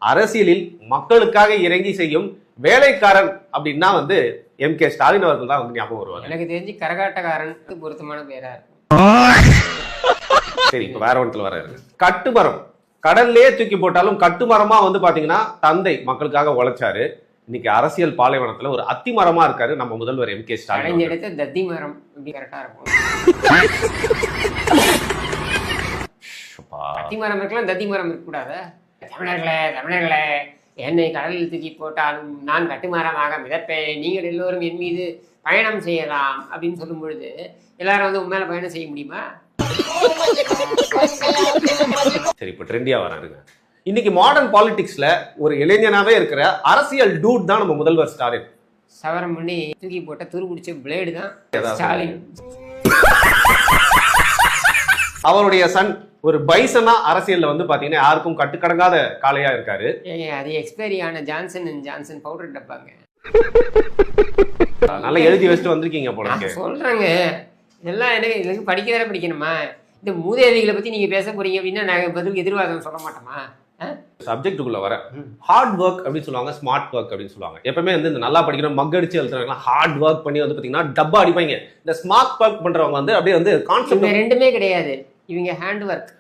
அரசியலில் மக்களுக்காக இறங்கி செய்யும் வேலைக்காரன் அப்படின்னா வந்து எம்.கே. ஸ்டாலின் அவர்கள் தான் வந்து ஞாபகம் வருவாங்க. எனக்கு தெரிஞ்சு கரகாட்டக்காரன் பொருத்தமான பேரா இருக்கும். சரி, இப்ப வேற ஒன்றத்துல வர கட்டுமரம் கடல்லே தூக்கி போட்டாலும் கட்டுமரமா வந்து பாத்தீங்கன்னா தந்தை மக்களுக்காக உழைச்சாரு. இன்னைக்கு அரசியல் பாலைவனத்துல ஒரு அத்தி மரமா இருக்காரு நம்ம முதல்வர் எம்.கே. ஸ்டாலின். எடுத்த தத்தி மரம் இப்படி கரெக்டா இருக்கும். அத்தி மரம் இருக்கலாம், தத்தி மரம் இருக்கக்கூடாத. தமிழர்களே என்னை கடலில் தூக்கி போட்டாலும் நான் கட்டுமரமாக மிதப்பேன், நீங்கள் எல்லோரும் என் மீது பயணம் செய்யலாம் அப்படின்னு சொல்லும் பொழுது எல்லாரும் வந்து உண்மையில பயணம் செய்ய முடியுமா? சரி, இப்ப ட்ரெண்டியா வராருங்க. இன்னைக்கு மாடர்ன் பாலிடிக்ஸ்ல ஒரு இளைஞனாவே இருக்கிற அரசியல் டூட் தான் நம்ம முதல்வர் ஸ்டாலின். சவரம் பண்ணி தூக்கி போட்ட துரு பிடிச்ச பிளேடு தான் ஸ்டாலின். அவருடைய சன் ஒரு பைசனா அரசியல்ல வந்து பாத்தீங்கன்னா யாருக்கும் கட்டுக்கடங்காத காளையா இருக்காரு. அது எக்ஸ்பைரி ஆன ஜான்சன் அண்ட் ஜான்சன் பவுடர் டப்பாங்க. நல்லா எழுதி வச்சுட்டு வந்திருக்கீங்க போல. சொல்றேங்க, இதெல்லாம் எனக்கு படிக்க வேற படிக்கணுமா? இந்த மூதேவிகளை பத்தி நீங்க பேச போறீங்க அப்படின்னா நாங்க பதிலுக்கு எதிர்வாதம் சொல்ல மாட்டோமா? சப்ஜெக்டுக்குள்ள வர ஹார்ட் ஒர்க் அப்படின்னு சொல்லுவாங்க, ஸ்மார்ட் ஒர்க் அப்படின்னு சொல்லுவாங்க. எப்பவுமே வந்து இந்த நல்லா படிக்கணும் மக் அடிச்சு எழுதுறவங்க ஹார்ட் ஒர்க் பண்ணி வந்து பாத்தீங்கன்னா டப்பா அடிப்பாங்க. இந்த ஸ்மார்ட் ஒர்க் பண்றவங்க வந்து அப்படியே வந்து கான்செப்ட் ரெண்டுமே கிடையாது, இவங்க ஹேண்ட் ஒர்க்.